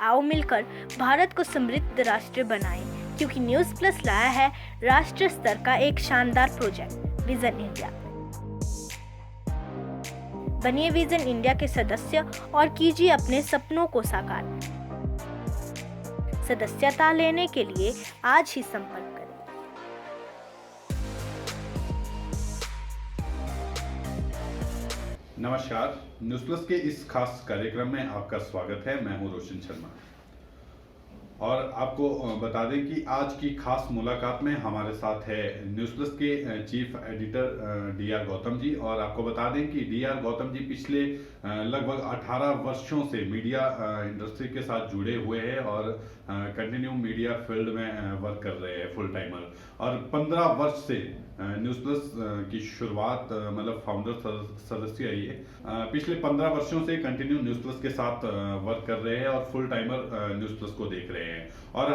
आओ मिलकर भारत को समृद्ध राष्ट्र बनाएं, क्योंकि न्यूज़ प्लस लाया है राष्ट्र स्तर का एक शानदार प्रोजेक्ट विजन इंडिया। बनिए विजन इंडिया के सदस्य और कीजिए अपने सपनों को साकार। सदस्यता लेने के लिए आज ही संपर्क करें। नमस्कार, न्यूज़ प्लस के इस खास कार्यक्रम में आपका स्वागत है। मैं हूं रोशन शर्मा और आपको बता दें कि आज की खास मुलाकात में हमारे साथ है न्यूज़ प्लस के chief editor D R Gautam ji. और आपको बता दें कि डीआर गौतम जी पिछले लगभग 18 वर्षों से मीडिया इंडस्ट्री के साथ जुड़े हुए हैं और कंटिन्यू मीडिया फील्ड में वर्क कर रहे हैं फुल टाइमर। और 15 वर्ष से न्यूज़ प्लस की शुरुआत मतलब फाउंडर सदस्य है ये। पिछले 15 वर्षों से कंटिन्यू न्यूज़ प्लस के साथ वर्क कर रहे हैं और फुल टाइमर न्यूज़ प्लस को देख रहे हैं। और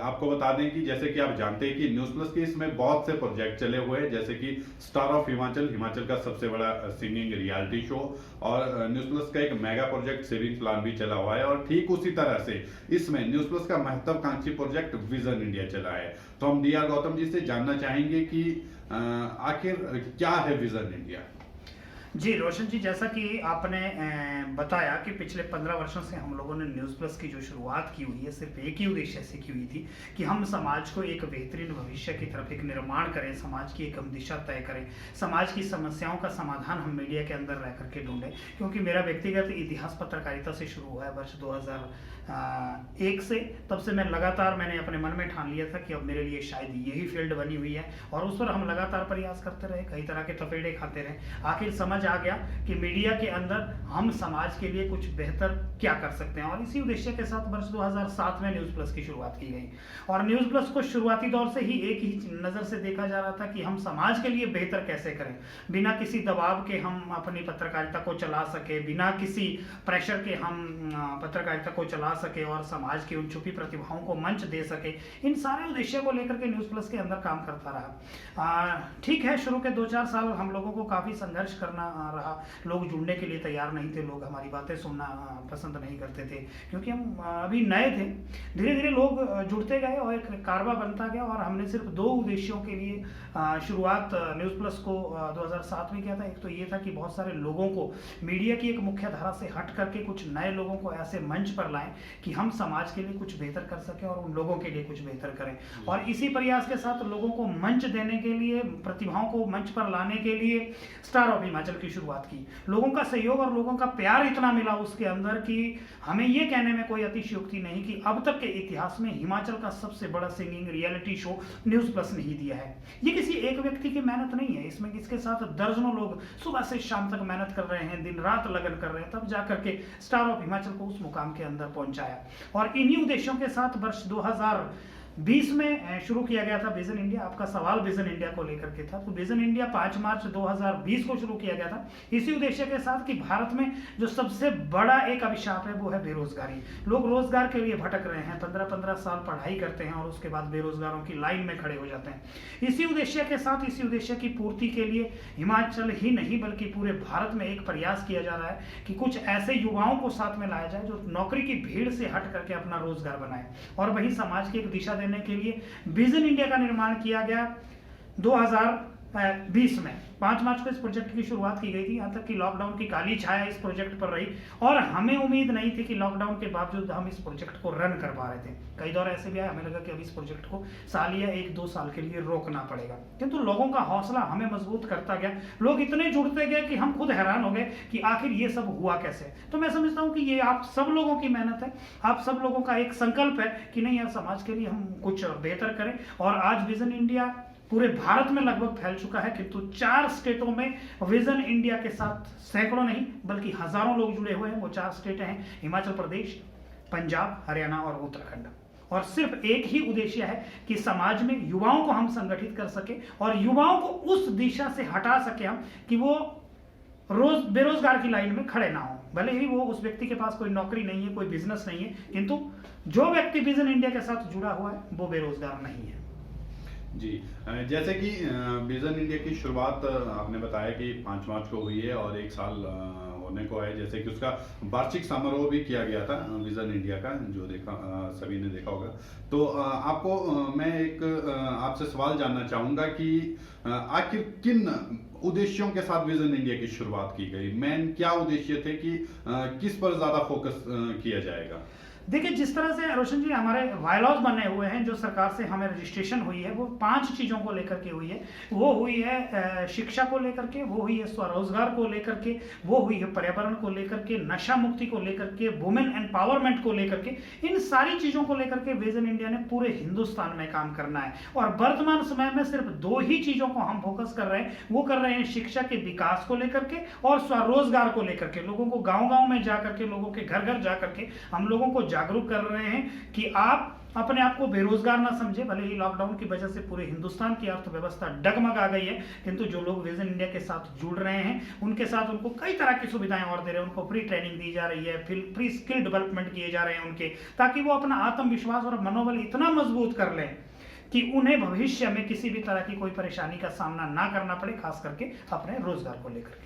आपको बता दें कि जैसे कि आप जानते हैं कि न्यूज़ प्लस के इसमें बहुत से प्रोजेक्ट चले हुए हैं, जैसे कि स्टार ऑफ हिमाचल का सबसे बड़ा सिंगिंग रियलिटी शो, और न्यूज़ प्लस का एक मेगा प्रोजेक्ट सेविंग प्लान भी चला हुआ है। और ठीक उसी तरह से इसमें न्यूज़ प्लस का महत्वाकांक्षी प्रोजेक्ट विजन इंडिया चला है। तो हम डीआर गौतम जी से जानना चाहेंगे कि आखिर क्या है विजन इंडिया। जी रोशन जी, जैसा कि आपने बताया कि पिछले 15 वर्षों से हम लोगों ने न्यूज़ प्लस की जो शुरुआत की हुई है सिर्फ एक ही उद्देश्य से की हुई थी कि हम समाज को एक बेहतरीन भविष्य की तरफ एक निर्माण करें, समाज की एक हम दिशा तय करें, समाज की समस्याओं का समाधान हम मीडिया के अंदर रह करके ढूंढें। क्योंकि मेरा व्यक्तिगत इतिहास पत्रकारिता से शुरू हुआ है वर्ष 2001 से। तब से मैंने अपने मन में ठान लिया था कि अब मेरे लिए शायद यही फील्ड बनी हुई है, और उस पर हम लगातार प्रयास करते रहे, कई तरह के थपेड़े खाते रहे। आखिर समझ आ गया कि मीडिया के अंदर हम समाज के लिए कुछ बेहतर क्या कर सकते हैं, और इसी उद्देश्य के साथ वर्ष 2007 में न्यूज़ प्लस की शुरुआत की गई। और न्यूज़ प्लस को शुरुआती दौर से ही एक ही नज़र से देखा जा रहा था कि हम समाज के लिए बेहतर कैसे करें, बिना किसी दबाव के हम अपनी पत्रकारिता को चला सके, बिना किसी प्रेशर के हम पत्रकारिता को चला सके और समाज की उन छुपी प्रतिभाओं को मंच दे सके। इन सारे उद्देश्य को लेकर के न्यूज़ प्लस के अंदर काम करता रहा। ठीक है, शुरू के 2-4 साल हम लोगों को काफ़ी संघर्ष करना रहा। लोग जुड़ने के लिए तैयार नहीं थे, लोग हमारी बातें सुनना पसंद नहीं करते थे, क्योंकि हम अभी नए थे। धीरे धीरे लोग जुड़ते गए और एक कारवा बनता गया। और हमने सिर्फ 2 उद्देश्यों के लिए शुरुआत न्यूज़ प्लस को 2007 में किया था। एक तो ये था कि बहुत सारे लोगों को मीडिया की एक मुख्य धारा से हट करके कुछ नए लोगों को ऐसे मंच पर लाएं कि हम समाज के लिए कुछ बेहतर कर सकें और उन लोगों के लिए कुछ बेहतर करें। और इसी प्रयास के साथ लोगों को मंच देने के लिए, प्रतिभाओं को मंच पर लाने के लिए स्टार ऑफ हिमाचल की शुरुआत की। लोगों का सहयोग और लोगों का प्यार इतना मिला उसके अंदर कि हमें यह कहने में कोई अतिशयोक्ति नहीं कि अब तक के इतिहास में हिमाचल का सबसे बड़ा singing reality show news plus ने ही दिया है। ये किसी एक व्यक्ति की मेहनत नहीं है, इसमें इसके साथ दर्जनों लोग सुबह से शाम तक मेहनत कर रहे हैं, दिन रात लगन कर रहे हैं, तब जाकर के स्टार ऑफ हिमाचल को उस मुकाम के अंदर पहुंचाया। और इन्हीं उद्देश्यों के साथ वर्ष 2020 में शुरू किया गया था विजन इंडिया। आपका सवाल विजन इंडिया को लेकर के था, तो विजन इंडिया 5 मार्च 2020 को शुरू किया गया था इसी उद्देश्य के साथ कि भारत में जो सबसे बड़ा एक अभिशाप है वो है बेरोजगारी। लोग रोजगार के लिए भटक रहे हैं, 15-15 साल पढ़ाई करते हैं और उसके बाद बेरोजगारों की लाइन में खड़े हो जाते हैं। इसी उद्देश्य के साथ, इसी उद्देश्य की पूर्ति के लिए हिमाचल ही नहीं बल्कि पूरे भारत में एक प्रयास किया जा रहा है कि कुछ ऐसे युवाओं को साथ में लाया जाए जो नौकरी की भीड़ से हट करके अपना रोजगार बनाए और वही समाज की एक दिशा देने के लिए विजन इंडिया का निर्माण किया गया 2020 में। 5 मार्च को इस प्रोजेक्ट की शुरुआत की गई थी। यहाँ तक कि लॉकडाउन की काली छाया इस प्रोजेक्ट पर रही और हमें उम्मीद नहीं थी कि लॉकडाउन के बावजूद हम इस प्रोजेक्ट को रन कर पा रहे थे। कई दौर ऐसे भी आए, हमें लगा कि अब इस प्रोजेक्ट को साल या 1-2 साल के लिए रोकना पड़ेगा, किंतु लोगों का हौसला हमें मजबूत करता गया। लोग इतने जुड़ते गए कि हम खुद हैरान हो गए कि आखिर ये सब हुआ कैसे। तो मैं समझता हूँ कि ये आप सब लोगों की मेहनत है, आप सब लोगों का एक संकल्प है कि नहीं यार, समाज के लिए हम कुछ बेहतर करें। और आज विजन इंडिया पूरे भारत में लगभग फैल चुका है, किंतु 4 स्टेटों में विजन इंडिया के साथ सैकड़ों नहीं बल्कि हजारों लोग जुड़े हुए हैं। वो 4 स्टेट हैं हिमाचल प्रदेश, पंजाब, हरियाणा और उत्तराखंड। और सिर्फ एक ही उद्देश्य है कि समाज में युवाओं को हम संगठित कर सके और युवाओं को उस दिशा से हटा सके हम कि वो बेरोजगार की लाइन में खड़े ना हो। भले ही वो उस व्यक्ति के पास कोई नौकरी नहीं है, कोई बिजनेस नहीं है, किंतु जो व्यक्ति विजन इंडिया के साथ जुड़ा हुआ है वो बेरोजगार नहीं है। जी, जैसे कि विजन इंडिया की शुरुआत आपने बताया कि 5 मार्च को हुई है और 1 साल होने को है, जैसे कि उसका वार्षिक समारोह भी किया गया था विजन इंडिया का, जो देखा सभी ने देखा होगा। तो आपको मैं एक आपसे सवाल जानना चाहूँगा कि आखिर किन उद्देश्यों के साथ विजन इंडिया की शुरुआत की गई, मेन क्या उद्देश्य थे कि किस पर ज़्यादा फोकस किया जाएगा? देखिए, जिस तरह से रोशन जी हमारे बायलॉज बने हुए हैं, जो सरकार से हमें रजिस्ट्रेशन हुई है, वो 5 चीज़ों को लेकर के हुई है। वो हुई है शिक्षा को लेकर के, वो हुई है स्वरोजगार को लेकर के, वो हुई है पर्यावरण को लेकर के, नशा मुक्ति को लेकर के, वुमेन एम्पावरमेंट को लेकर के। इन सारी चीज़ों को लेकर के विजन इंडिया ने पूरे हिंदुस्तान में काम करना है। और वर्तमान समय में सिर्फ 2 ही चीज़ों को हम फोकस कर रहे हैं। वो कर रहे हैं शिक्षा के विकास को लेकर के और स्वरोजगार को लेकर के। लोगों को गाँव-गाँव में जा करके, लोगों के घर-घर जा करके हम लोगों को जागरूक कर रहे हैं कि आप अपने आप को बेरोजगार ना समझे। भले ही लॉकडाउन की वजह से पूरे हिंदुस्तान की अर्थव्यवस्था डगमगा गई है, किंतु जो लोग विजन इंडिया के साथ जुड़ रहे हैं, उनके साथ उनको कई तरह की सुविधाएं और दे रहे हैं। उनको फ्री ट्रेनिंग दी जा रही है, फ्री स्किल डेवलपमेंट किए जा रहे हैं उनके, ताकि वो अपना आत्मविश्वास और मनोबल इतना मजबूत कर लें कि उन्हें भविष्य में किसी भी तरह की कोई परेशानी का सामना ना करना पड़े, खास करके अपने रोजगार को लेकर के।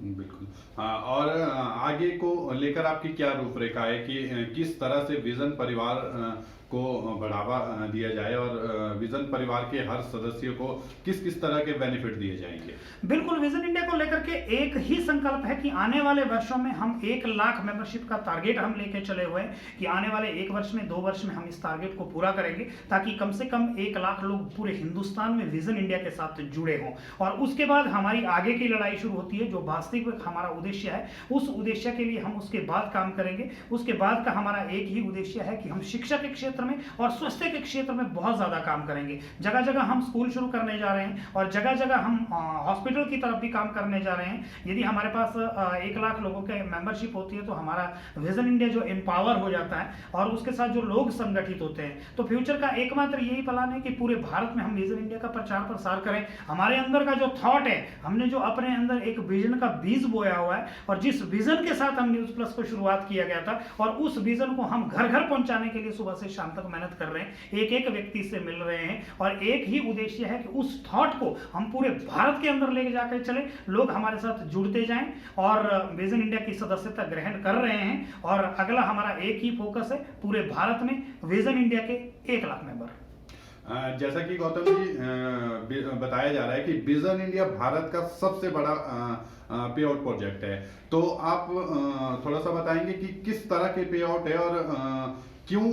बिल्कुल। हाँ, और आगे को लेकर आपकी क्या रूपरेखा है कि किस तरह से विजन परिवार को बढ़ावा दिया जाए और विजन परिवार के हर सदस्य को किस किस तरह के बेनिफिट दिए जाएंगे? बिल्कुल, विजन इंडिया को लेकर के एक ही संकल्प है कि आने वाले वर्षों में हम 1 लाख मेंबरशिप का टारगेट हम लेके चले हुए हैं कि आने वाले 1 वर्ष में, 2 वर्ष में हम इस टारगेट को पूरा करेंगे, ताकि कम से कम 1 लाख लोग पूरे हिंदुस्तान में विजन इंडिया के साथ जुड़े हों। और उसके बाद हमारी आगे की लड़ाई शुरू होती है, जो वास्तविक हमारा उद्देश्य है। उस उद्देश्य के लिए हम उसके बाद काम करेंगे। उसके बाद का हमारा एक ही उद्देश्य है कि हम शिक्षा के क्षेत्र में और स्वास्थ्य के क्षेत्र में बहुत ज्यादा काम करेंगे। जगह जगह हम स्कूल शुरू करने जा रहे हैं और जगह जगह हम हॉस्पिटल की तरफ भी काम करने जा रहे हैं। यदि हमारे पास 1 लाख लोगों के मेंबरशिप होती है तो हमारा विजन इंडिया जो एम्पावर हो जाता है और उसके साथ जो लोग संगठित होते हैं, तो फ्यूचर का एकमात्र यही प्लान है कि पूरे भारत में हम विजन इंडिया का प्रचार प्रसार करें। हमारे अंदर का जो थॉट है, हमने जो अपने अंदर एक विजन का बीज बोया हुआ है, और जिस विजन के साथ हम न्यूज प्लस को शुरुआत किया गया था, और उस विजन को हम घर घर पहुंचाने के लिए सुबह से शाम तक मेहनत कर रहे हैं, एक एक व्यक्ति से मिल रहे हैं, और एक ही उद्देश्य है कि उस थॉट को हम पूरे भारत के अंदर लेके जाकर चले, लोग हमारे साथ जुड़ते जाएं और विजन इंडिया की सदस्यता ग्रहण कर रहे हैं। और अगला हमारा एक ही फोकस है, पूरे भारत में विजन इंडिया के 1 लाख मेंबर। जैसा कि गौतम जी बताया जा रहा है कि विजन इंडिया भारत का सबसे बड़ा पे आउट प्रोजेक्ट है, तो आप थोड़ा सा बताएंगे कि किस तरह के पे आउट है और क्यों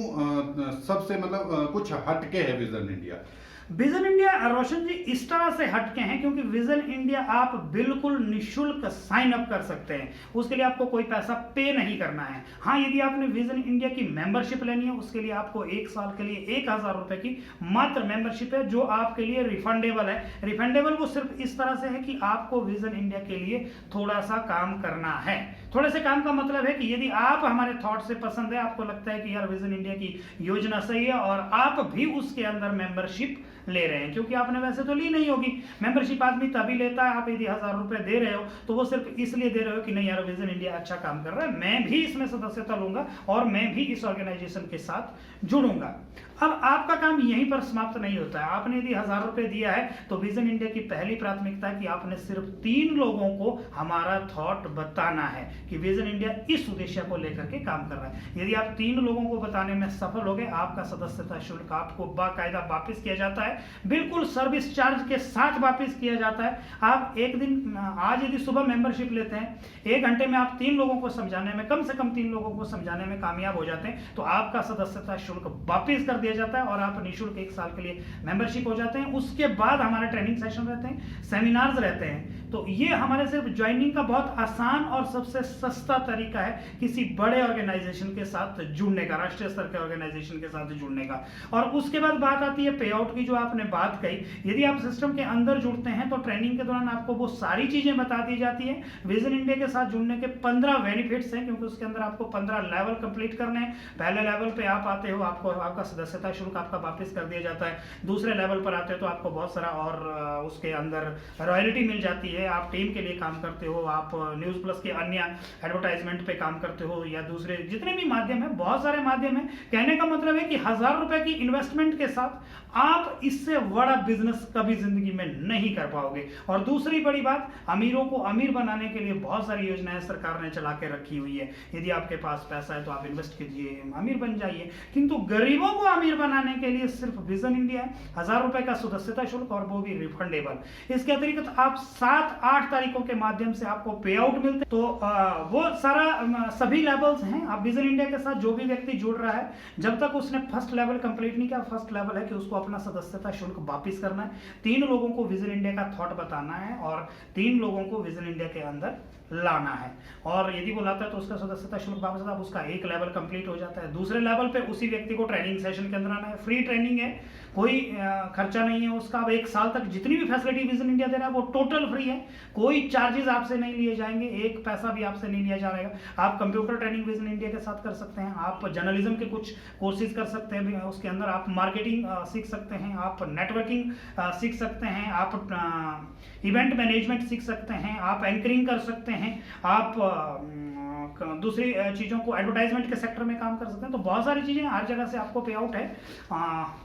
सबसे मतलब कुछ हटके है विजन इंडिया? विजन इंडिया रोशन जी इस तरह से हटके हैं क्योंकि विजन इंडिया आप बिल्कुल निःशुल्क साइन अप कर सकते हैं। उसके लिए आपको कोई पैसा पे नहीं करना है। हाँ, यदि आपने विजन इंडिया की मेंबरशिप लेनी है, उसके लिए आपको 1 साल के लिए 1000 रुपए की मात्र मेंबरशिप है, जो आपके लिए रिफंडेबल है। रिफंडेबल वो सिर्फ इस तरह से है कि आपको विजन इंडिया के लिए थोड़ा सा काम करना है। थोड़े से काम का मतलब है कि यदि आप हमारे थॉट से पसंद है, आपको लगता है कि यार विजन इंडिया की योजना सही है और आप भी उसके अंदर मेंबरशिप ले रहे हैं, क्योंकि आपने वैसे तो ली नहीं होगी मेंबरशिप, आदमी तभी लेता है। आप यदि 1000 रुपए दे रहे हो तो वो सिर्फ इसलिए दे रहे हो कि नहीं यार विजन इंडिया अच्छा काम कर रहा है, मैं भी इसमें सदस्यता लूंगा और मैं भी इस ऑर्गेनाइजेशन के साथ जुड़ूंगा। अब आपका काम यहीं पर समाप्त नहीं होता है। आपने यदि 1000 रुपए दिया है तो विजन इंडिया की पहली प्राथमिकता है कि आपने सिर्फ 3 लोगों को हमारा थॉट बताना है कि विजन इंडिया इस उद्देश्य को लेकर के काम कर रहा है। यदि आप 3 लोगों को बताने में सफल हो गए, आपका सदस्यता शुल्क आपको बाकायदा वापस किया जाता है, बिल्कुल सर्विस चार्ज के साथ वापस किया जाता है। आप एक दिन, आज यदि सुबह मेंबरशिप लेते हैं, 1 घंटे में आप 3 लोगों को समझाने में, कम से कम 3 लोगों को समझाने में कामयाब हो जाते हैं, तो आपका सदस्यता शुल्क वापस कर दिया जाता है और आप निःशुल्क 1 साल के लिए मेंबरशिप हो जाते हैं। उसके बाद हमारे ट्रेनिंग सेशन रहते हैं, सेमिनार्स रहते हैं। तो ये हमारे सिर्फ ज्वाइनिंग का बहुत आसान और सबसे सस्ता तरीका है किसी बड़े ऑर्गेनाइजेशन के साथ जुड़ने का, राष्ट्रीय स्तर के ऑर्गेनाइजेशन के साथ जुड़ने का। और उसके बाद बात आती है पे आउट की, जो आपने बात कही। यदि आप सिस्टम के अंदर जुड़ते हैं तो ट्रेनिंग के दौरान आपको वो सारी चीजें बता दी जाती है। विजन इंडिया के साथ जुड़ने के 15 बेनिफिट्स हैं, क्योंकि उसके अंदर आपको 15 लेवल कंप्लीट करने हैं। पहले लेवल पे आप आते हो, आपको आपका सदस्यता शुल्क आपका वापस कर दिया जाता है। दूसरे लेवल पर आते हो तो आपको बहुत सारा और उसके अंदर रॉयल्टी मिल जाती है। आप टीम के लिए काम करते हो, आप न्यूज प्लस के अन्य एडवर्टाइजमेंट पे काम करते हो या दूसरे जितने भी माध्यम है, बहुत सारे माध्यम है। कहने का मतलब है कि 1000 रुपए की इन्वेस्टमेंट के साथ आप इससे बड़ा बिजनेस कभी जिंदगी में नहीं कर पाओगे। और दूसरी बड़ी बात, अमीरों को अमीर बनाने के लिए बहुत सारी योजनाएं सरकार ने चला के रखी हुई है। यदि आपके पास पैसा है तो आप इन्वेस्ट कीजिए, अमीर बन जाइए। किंतु गरीबों को अमीर बनाने के लिए सिर्फ विजन इंडिया है, 1000 रुपए का सदस्यता शुल्क और वो भी रिफंडेबल। इसके अतिरिक्त आप 7-8 तारीखों के माध्यम से आपको पे आउट मिलते, तो वो सारा सभी लेवल्स हैं। आप विजन इंडिया के साथ जो भी व्यक्ति जुड़ रहा है, जब तक उसने फर्स्ट लेवल कंप्लीट नहीं किया, फर्स्ट लेवल है कि उसको अपना सदस्यता शुल्क वापिस करना है। 3 लोगों को विजन इंडिया का थॉट बताना है और 3 लोगों को विजन इंडिया के अंदर लाना है। और यदि वो लाता है तो उसका सदस्यता शुल्क वापस आता है, उसका एक लेवल कंप्लीट हो जाता है। दूसरे लेवल पे उसी व्यक्ति को ट्रेनिंग सेशन के अंदर आना है। फ्री ट्रेनिंग है, कोई खर्चा नहीं है उसका। अब 1 साल तक जितनी भी फैसिलिटी विजन इंडिया दे रहा है वो टोटल फ्री है, कोई चार्जेस आपसे नहीं लिए जाएंगे, एक पैसा भी आपसे नहीं लिया जाएगा। आप कंप्यूटर ट्रेनिंग विजन इंडिया के साथ कर सकते हैं, आप जर्नलिज्म के कुछ कोर्सेज कर सकते हैं, उसके अंदर आप मार्केटिंग सीख सकते हैं, आप नेटवर्किंग सीख सकते हैं, आप इवेंट मैनेजमेंट सीख सकते हैं, आप एंकरिंग कर सकते हैं, आप दूसरी चीज़ों को एडवर्टाइजमेंट के सेक्टर में काम कर सकते हैं। तो बहुत सारी चीज़ें, हर जगह से आपको पे आउट है।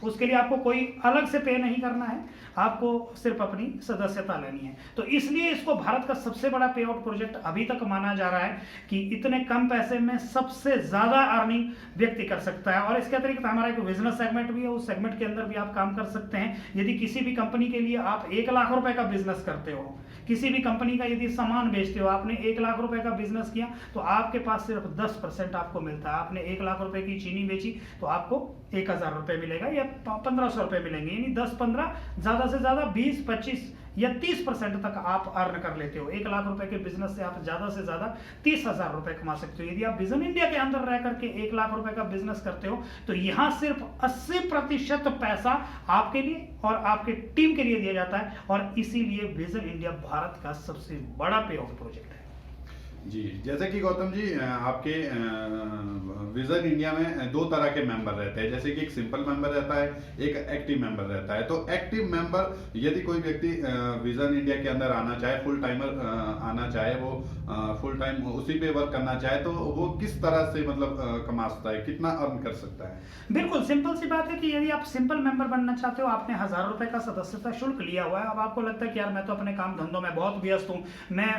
उसके लिए आपको कोई अलग से पे नहीं करना है, आपको सिर्फ अपनी सदस्यता लेनी है। तो इसलिए इसको भारत का सबसे बड़ा पे आउट प्रोजेक्ट अभी तक माना जा रहा है कि इतने कम पैसे में सबसे ज़्यादा अर्निंग व्यक्ति कर सकता है। और इसके अतिरिक्त हमारा एक बिजनेस सेगमेंट भी है, उस सेगमेंट के अंदर भी आप काम कर सकते हैं। यदि किसी भी कंपनी के लिए आप 1 लाख रुपए का बिजनेस करते हो, किसी भी कंपनी का यदि सामान बेचते हो, आपने 1 लाख रुपए का बिजनेस किया तो आपके पास सिर्फ 10% आपको मिलता है। आपने 1 लाख रुपए की चीनी बेची तो आपको 1000 रुपए मिलेगा या 1500 रुपए मिलेंगे, यानी 10-15, ज्यादा से ज्यादा 20-25 या 30% तक आप अर्न कर लेते हो। 1 लाख रुपए के बिजनेस से आप ज्यादा से ज्यादा 30,000 रुपए कमा सकते हो। यदि आप विजन इंडिया के अंदर रह करके 1 लाख रुपए का बिजनेस करते हो तो यहां सिर्फ 80% पैसा आपके लिए और आपके टीम के लिए दिया जाता है। और इसीलिए विजन इंडिया भारत का सबसे बड़ा पे आउट प्रोजेक्ट है। जी, जैसे कि गौतम जी, आपके विजन इंडिया में 2 तरह के मेंबर रहते हैं। जैसे कि एक सिंपल मेंबर रहता है, एक एक्टिव मेंबर रहता है। तो एक्टिव मेंबर, यदि कोई व्यक्ति विजन इंडिया के अंदर आना चाहे, फुल टाइमर आना चाहे, वो फुल टाइम उसी पे वर्क करना चाहे, तो वो किस तरह से मतलब कमा सकता है, कितना अर्न कर सकता है? बिल्कुल सिंपल सी बात है कि यदि आप सिंपल मेंबर बनना चाहते हो, आपने 1000 रुपए का सदस्यता शुल्क लिया हुआ है। अब आपको लगता है कि यार मैं तो अपने काम धंधों में बहुत व्यस्त हूँ, मैं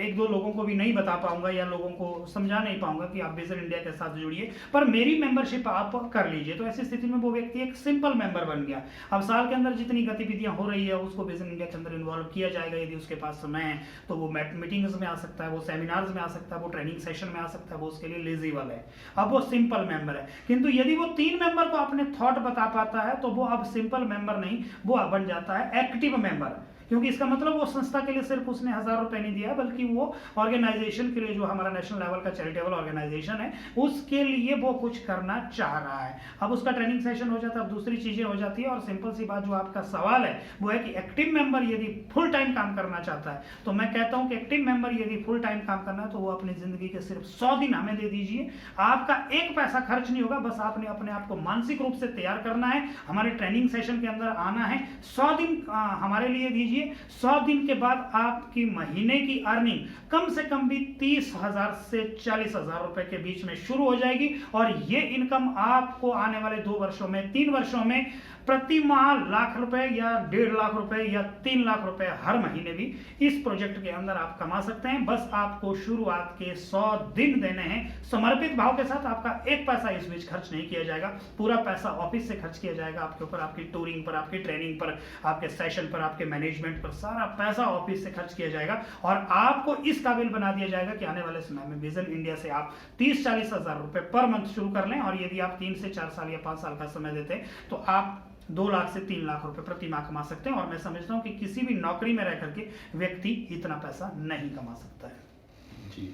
1-2 लोगों को भी नहीं बता पाऊंगा या लोगों को समझा नहीं पाऊंगा कि आप विजन इंडिया के साथ जुड़िए, पर मेरी मेंबरशिप आप कर लीजिए। तो ऐसी स्थिति में वो व्यक्ति एक सिंपल मेंबर बन गया। अब साल के अंदर जितनी गतिविधियां हो रही है उसको विजन इंडिया के अंदर इन्वॉल्व किया जाएगा। यदि उसके पास समय है तो वो मीटिंग्स में आ सकता है, वो सेमिनार्स में आ सकता है, वो ट्रेनिंग सेशन में आ सकता है, वो उसके लिए एलिजिबल है। अब वो सिंपल मेंबर है। किंतु यदि वो 3 मेंबर को अपने थॉट बता पाता है तो वो अब सिंपल मेंबर नहीं, वो बन जाता है एक्टिव मेंबर। क्योंकि इसका मतलब वो संस्था के लिए सिर्फ उसने 1000 रुपए नहीं दिया, बल्कि वो ऑर्गेनाइजेशन के लिए, जो हमारा नेशनल लेवल का चैरिटेबल ऑर्गेनाइजेशन है, उसके लिए वो कुछ करना चाह रहा है। अब उसका ट्रेनिंग सेशन हो जाता है, अब दूसरी चीजें हो जाती है। और सिंपल सी बात, जो आपका सवाल है वो है कि एक्टिव मेंबर यदि फुल टाइम काम करना चाहता है, तो मैं कहता हूं कि एक्टिव मेंबर यदि फुल टाइम काम करना है तो वो अपनी जिंदगी के सिर्फ 100 दिन हमें दे दीजिए। आपका एक पैसा खर्च नहीं होगा, बस आपने अपने आप को मानसिक रूप से तैयार करना है, हमारे ट्रेनिंग सेशन के अंदर आना है, 100 दिन हमारे लिए दीजिए। 100 दिन के बाद आपकी महीने की अर्निंग कम से कम भी 30,000 से 40,000 रुपए के बीच में शुरू हो जाएगी। और ये इनकम आपको आने वाले 2 वर्षों में, 3 वर्षों में प्रति माह लाख रुपए या 1.5 लाख रुपए या 3 लाख रुपए हर महीने भी इस प्रोजेक्ट के अंदर आप कमा सकते हैं। बस आपको शुरुआत के 100 दिन देने हैं समर्पित भाव के साथ। आपका एक पैसा इस बीच खर्च नहीं किया जाएगा, पूरा पैसा ऑफिस से खर्च किया जाएगा आपके ऊपर, आपकी टूरिंग पर, आपकी ट्रेनिंग पर, आपके सेशन पर, आपके मैनेजमेंट पर, सारा पैसा ऑफिस से खर्च किया जाएगा। और आपको इस काबिल बना दिया जाएगा कि आने वाले समय में विजन इंडिया से आप 30-40 हजार रुपए पर मंथ शुरू कर लें। और यदि आप 3 से 4 साल या 5 साल का समय देते हैं तो आप 2 लाख से 3 लाख रुपए प्रति माह कमा सकते हैं। और मैं समझता हूं कि किसी भी नौकरी में रह करके व्यक्ति इतना पैसा नहीं कमा सकता है। जी,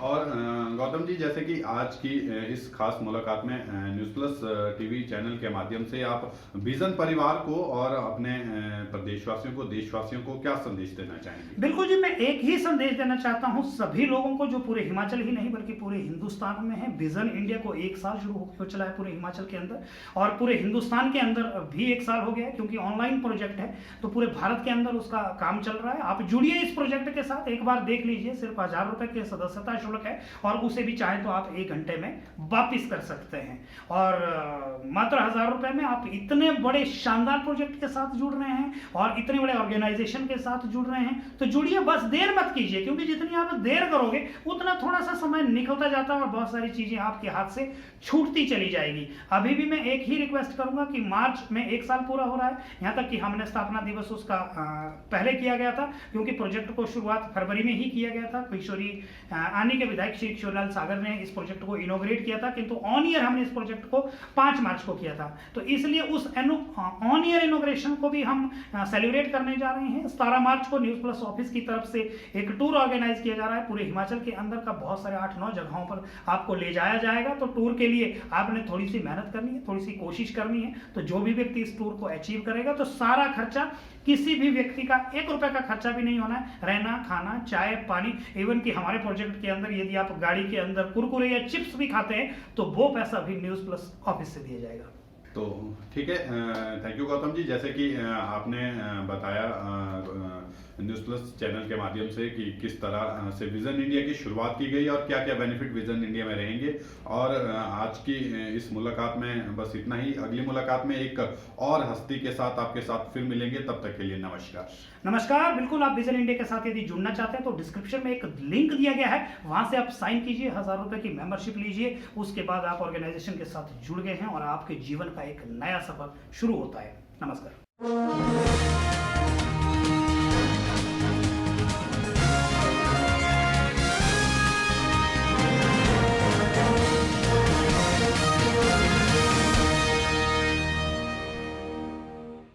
और गौतम जी, जैसे कि आज की इस खास मुलाकात में न्यूज़ प्लस टीवी चैनल के माध्यम से आप विजन परिवार को और अपने प्रदेशवासियों को, देशवासियों को क्या संदेश देना चाहेंगे? बिल्कुल जी, मैं एक ही संदेश देना चाहता हूं सभी लोगों को, जो पूरे हिमाचल ही नहीं बल्कि पूरे हिंदुस्तान में है। विजन इंडिया को 1 साल शुरू हो चला है पूरे हिमाचल के अंदर, और पूरे हिंदुस्तान के अंदर भी 1 साल हो गया है, क्योंकि ऑनलाइन प्रोजेक्ट है तो पूरे भारत के अंदर उसका काम चल रहा है। आप जुड़िए इस प्रोजेक्ट के साथ, एक बार देख लीजिए। सिर्फ 1000 रुपए के सदस्य सदस्यता शुल्क है और उसे भी चाहे तो आप 1 घंटे में वापिस कर सकते हैं। और मात्र 1000 रुपए में आप इतने बड़े शानदार प्रोजेक्ट के साथ जुड़ रहे हैं और इतने बड़े ऑर्गेनाइजेशन के साथ जुड़ रहे हैं, तो जुड़िए, बस देर मत कीजिए, क्योंकि जितनी आप देर करोगे उतना थोड़ा सा समय निकलता जाता है और बहुत सारी चीजें आपके हाथ से छूटती चली जाएगी। अभी भी मैं एक ही रिक्वेस्ट करूंगा कि मार्च में 1 साल पूरा हो रहा है, यहाँ तक कि हमने स्थापना दिवस उसका पहले किया गया था, क्योंकि प्रोजेक्ट को शुरुआत फरवरी में ही किया गया था। किशोरी आनी के विधायक श्री किशोरीलाल सागर ने इस प्रोजेक्ट को इनोग्रेट किया था, किंतु ऑन ईयर हमने इस प्रोजेक्ट को 5 मार्च को किया था। तो इसलिए उस ऑन ईयर इनोग्रेशन को भी हम सेलिब्रेट करने जा रहे हैं। 17 मार्च को न्यूज प्लस ऑफिस की तरफ से एक टूर ऑर्गेनाइज किया जा रहा है, पूरे हिमाचल के अंदर का बहुत सारे 8-9 जगहों पर आपको ले जाया जाएगा। तो टूर के लिए आपने थोड़ी सी मेहनत करनी है, थोड़ी सी कोशिश करनी है। तो जो भी व्यक्ति इस टूर को अचीव करेगा, तो सारा खर्चा, किसी भी व्यक्ति का 1 रुपए का खर्चा भी नहीं होना है, रहना, खाना, चाय, पानी, इवन कि हमारे प्रोजेक्ट के अंदर यदि आप गाड़ी के अंदर कुरकुरे या चिप्स भी खाते हैं तो वो पैसा भी न्यूज प्लस ऑफिस से दिया जाएगा। तो ठीक है, थैंक यू गौतम जी। जैसे कि आपने बताया न्यूज़ प्लस चैनल के माध्यम से कि किस तरह से विजन इंडिया की शुरुआत की गई और क्या क्या बेनिफिट विजन इंडिया में रहेंगे। और आज की इस मुलाकात में बस इतना ही। अगली मुलाकात में एक और हस्ती के साथ आपके साथ फिर मिलेंगे, तब तक के लिए नमस्कार। नमस्कार। बिल्कुल, आप विजन इंडिया के साथ यदि जुड़ना चाहते हैं तो डिस्क्रिप्शन में एक लिंक दिया गया है, वहां से आप साइन कीजिए, 1000 रुपए की मेंबरशिप लीजिए, उसके बाद आप ऑर्गेनाइजेशन के साथ जुड़ गए हैं और आपके जीवन का एक नया सफर शुरू होता है। नमस्कार।